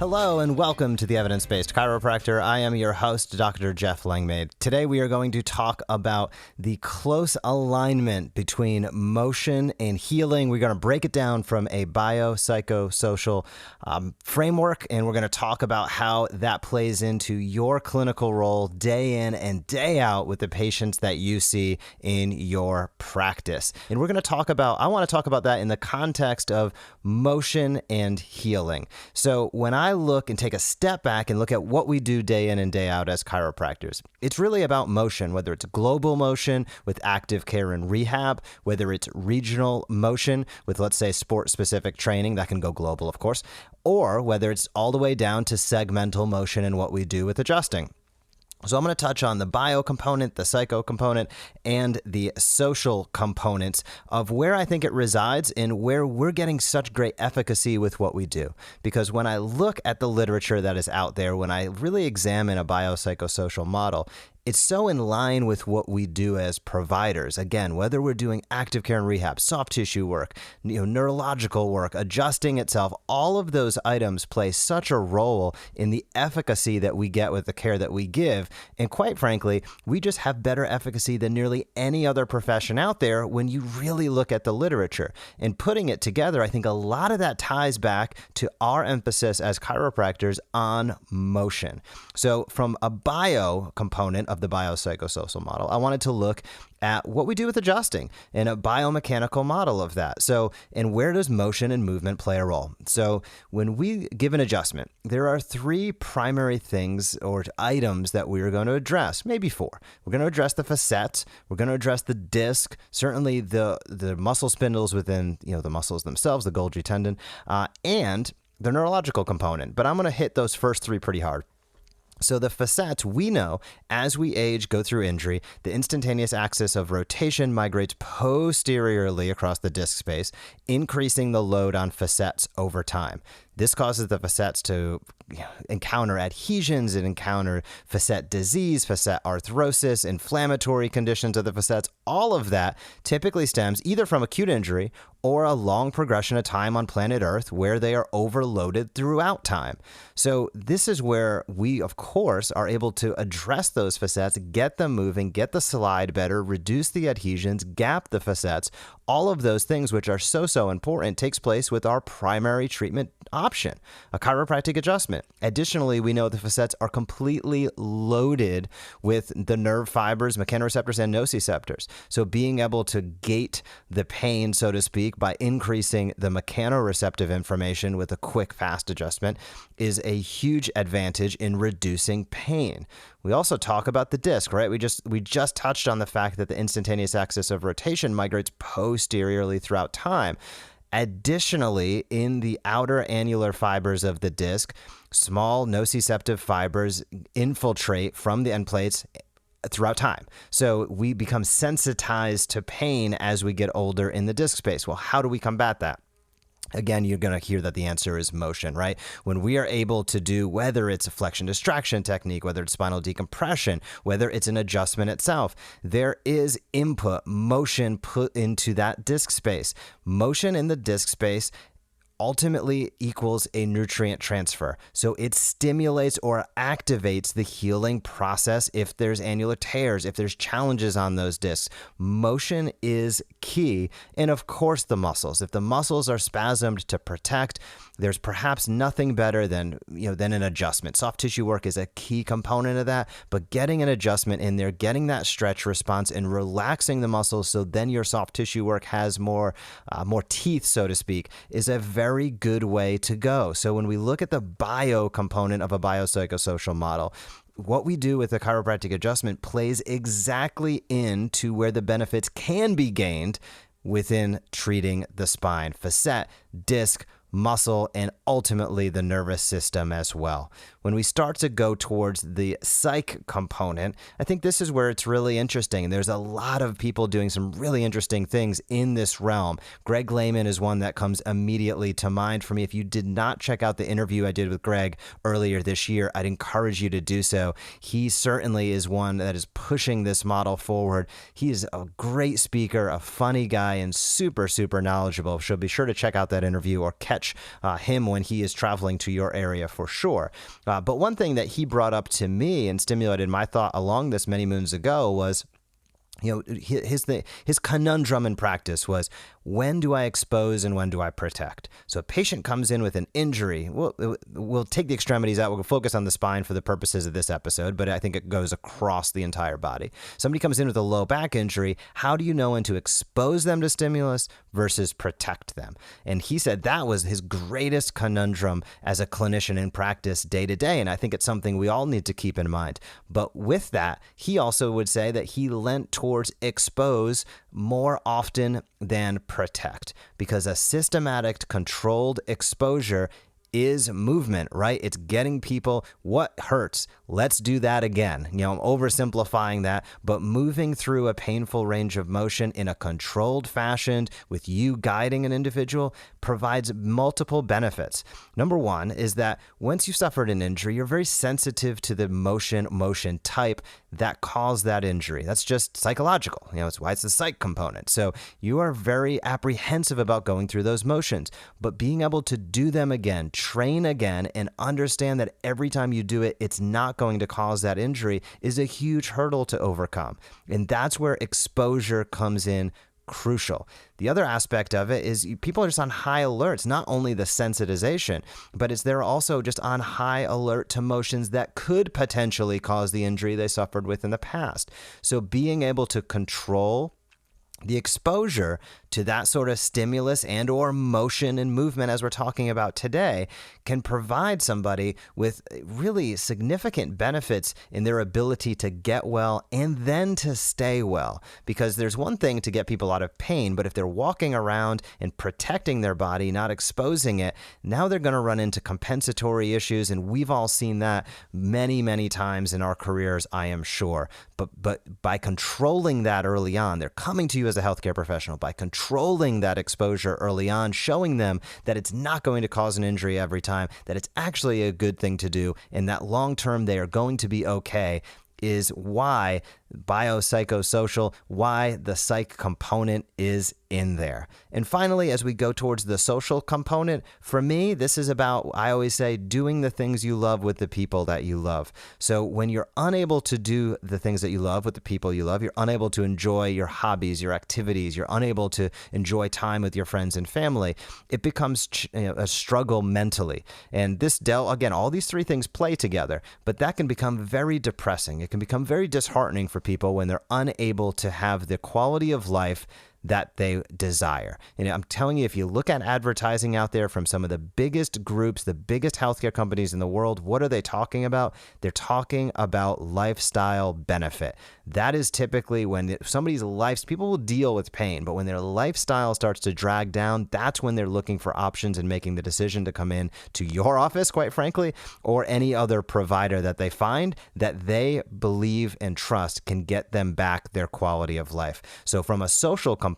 Hello and welcome to the Evidence-Based Chiropractor. I am your host, Dr. Jeff Langmaid. Today we are going to talk about the close alignment between motion and healing. We're going to break it down from a biopsychosocial framework, and we're going to talk about how that plays into your clinical role day in and day out with the patients that you see in your practice. And I want to talk about that in the context of motion and healing. So when I look and take a step back and look at what we do day in and day out as chiropractors, it's really about motion, whether it's global motion with active care and rehab, whether it's regional motion with, let's say, sport-specific training that can go global, of course, or whether it's all the way down to segmental motion and what we do with adjusting. So I'm going to touch on the bio component, the psycho component, and the social components of where I think it resides and where we're getting such great efficacy with what we do. Because when I look at the literature that is out there, when I really examine a biopsychosocial model, it's so in line with what we do as providers. Again, whether we're doing active care and rehab, soft tissue work, neurological work, adjusting itself, all of those items play such a role in the efficacy that we get with the care that we give. And quite frankly, we just have better efficacy than nearly any other profession out there when you really look at the literature. And putting it together, I think a lot of that ties back to our emphasis as chiropractors on motion. So from a bio component of the biopsychosocial model, I wanted to look at what we do with adjusting and a biomechanical model of that. So, and where does motion and movement play a role? So when we give an adjustment, there are three primary things or items that we are going to address, maybe four. We're going to address the facet, we're going to address the disc, certainly the muscle spindles within, the muscles themselves, the Golgi tendon, and the neurological component. But I'm going to hit those first three pretty hard. So the facets, we know as we age, go through injury, the instantaneous axis of rotation migrates posteriorly across the disc space, increasing the load on facets over time. This causes the facets to encounter adhesions and encounter facet disease, facet arthrosis, inflammatory conditions of the facets. All of that typically stems either from acute injury or a long progression of time on planet Earth where they are overloaded throughout time. So this is where we, of course, are able to address those facets, get them moving, get the slide better, reduce the adhesions, gap the facets. All of those things, which are so important, takes place with our primary treatment option, a chiropractic adjustment. Additionally, we know the facets are completely loaded with the nerve fibers, mechanoreceptors, and nociceptors. So being able to gate the pain, so to speak, by increasing the mechanoreceptive information with a quick, fast adjustment is a huge advantage in reducing pain. We also talk about the disc, right? We just touched on the fact that the instantaneous axis of rotation migrates posteriorly throughout time. Additionally, in the outer annular fibers of the disc, small nociceptive fibers infiltrate from the end plates throughout time. So we become sensitized to pain as we get older in the disc space. Well, how do we combat that? Again, you're going to hear that the answer is motion, right? When we are able to do, whether it's a flexion distraction technique, whether it's spinal decompression, whether it's an adjustment itself, there is input, motion put into that disc space. Motion in the disc space ultimately equals a nutrient transfer. So it stimulates or activates the healing process if there's annular tears, if there's challenges on those discs. Motion is key. And of course, the muscles. If the muscles are spasmed to protect, there's perhaps nothing better than an adjustment. Soft tissue work is a key component of that, but getting an adjustment in there, getting that stretch response and relaxing the muscles so then your soft tissue work has more teeth, so to speak, is a very good way to go. So when we look at the bio component of a biopsychosocial model, what we do with a chiropractic adjustment plays exactly into where the benefits can be gained within treating the spine, facet, disc, muscle, and ultimately the nervous system as well. when we start to go towards the psych component, I think this is where it's really interesting. And there's a lot of people doing some really interesting things in this realm. Greg Lehman is one that comes immediately to mind for me. If you did not check out the interview I did with Greg earlier this year, I'd encourage you to do so. He certainly is one that is pushing this model forward. He is a great speaker, a funny guy, and super, super knowledgeable. So be sure to check out that interview or catch him when he is traveling to your area for sure. But one thing that he brought up to me and stimulated my thought along this many moons ago was, his conundrum in practice was, when do I expose and when do I protect? So a patient comes in with an injury. We'll take the extremities out. We'll focus on the spine for the purposes of this episode, but I think it goes across the entire body. Somebody comes in with a low back injury. How do you know when to expose them to stimulus versus protect them? And he said that was his greatest conundrum as a clinician in practice day to day. And I think it's something we all need to keep in mind. But with that, he also would say that he leant towards expose more often than protect, because a systematic controlled exposure is movement, right? It's getting people, what hurts? Let's do that again. I'm oversimplifying that, but moving through a painful range of motion in a controlled fashion with you guiding an individual provides multiple benefits. Number one is that once you've suffered an injury, you're very sensitive to the motion type that caused that injury. That's just psychological. It's why it's the psych component. So you are very apprehensive about going through those motions, but being able to do them again, train again, and understand that every time you do it, it's not going to cause that injury is a huge hurdle to overcome. And that's where exposure comes in crucial. The other aspect of it is people are just on high alert. It's not only the sensitization, but they're also just on high alert to motions that could potentially cause the injury they suffered with in the past. So being able to control the exposure to that sort of stimulus and or motion and movement, as we're talking about today, can provide somebody with really significant benefits in their ability to get well and then to stay well. Because there's one thing to get people out of pain, but if they're walking around and protecting their body, not exposing it, now they're going to run into compensatory issues. And we've all seen that many, many times in our careers, I am sure. But by controlling that early on, they're coming to you as a healthcare professional, by controlling that exposure early on, showing them that it's not going to cause an injury every time, that it's actually a good thing to do, and that long term they are going to be okay, is why biopsychosocial, why the psych component is in there. And finally, as we go towards the social component, for me, this is about, I always say, doing the things you love with the people that you love. So when you're unable to do the things that you love with the people you love, you're unable to enjoy your hobbies, your activities, you're unable to enjoy time with your friends and family, it becomes a struggle mentally. And this, again, all these three things play together, but that can become very depressing. It can become very disheartening for people when they're unable to have the quality of life that they desire. And I'm telling you, if you look at advertising out there from some of the biggest groups, the biggest healthcare companies in the world, what are they talking about? They're talking about lifestyle benefit. That is typically when somebody's life, people will deal with pain, but when their lifestyle starts to drag down, that's when they're looking for options and making the decision to come in to your office, quite frankly, or any other provider that they find that they believe and trust can get them back their quality of life. So from a social component,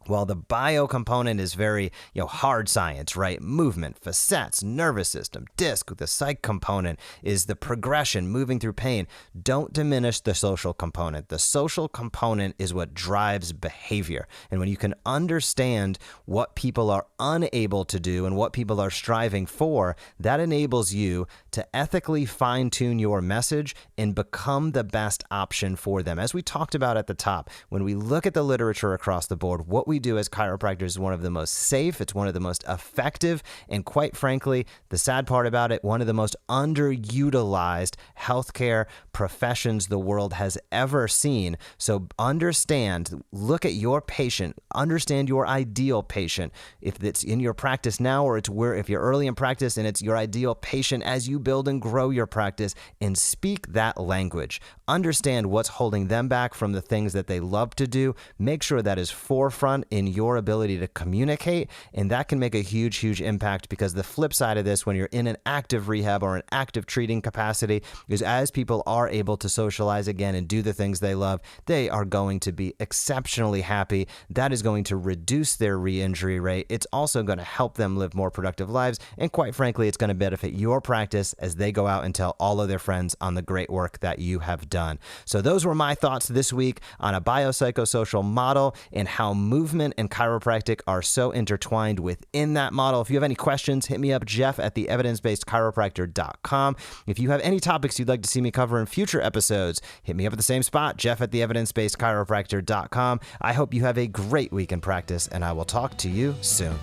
while the bio component is very, hard science, right? Movement, facets, nervous system, disc. The psych component is the progression, moving through pain. Don't diminish the social component. The social component is what drives behavior. And when you can understand what people are unable to do and what people are striving for, that enables you to ethically fine-tune your message and become the best option for them. As we talked about at the top, when we look at the literature across the board, what we do as chiropractors is one of the most safe, it's one of the most effective, and quite frankly, the sad part about it, one of the most underutilized healthcare professions the world has ever seen. So understand, look at your patient, understand your ideal patient. If it's in your practice now, or if you're early in practice and it's your ideal patient as you build and grow your practice, and speak that language. Understand what's holding them back from the things that they love to do. Make sure that is forefront in your ability to communicate. And that can make a huge, huge impact, because the flip side of this, when you're in an active rehab or an active treating capacity, is as people are able to socialize again and do the things they love, they are going to be exceptionally happy. That is going to reduce their re-injury rate. It's also going to help them live more productive lives. And quite frankly, it's going to benefit your practice as they go out and tell all of their friends on the great work that you have done. So those were my thoughts this week on a biopsychosocial model and how movement and chiropractic are so intertwined within that model. If you have any questions, hit me up, Jeff at theevidencebasedchiropractor.com. If you have any topics you'd like to see me cover in future episodes, hit me up at the same spot, Jeff at theevidencebasedchiropractor.com. I hope you have a great week in practice, and I will talk to you soon.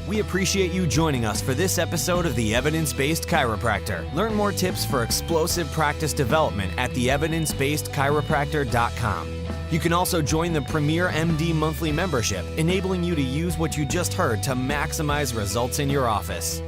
We appreciate you joining us for this episode of The Evidence-Based Chiropractor. Learn more tips for explosive practice development at theevidencebasedchiropractor.com. You can also join the Premier MD monthly membership, enabling you to use what you just heard to maximize results in your office.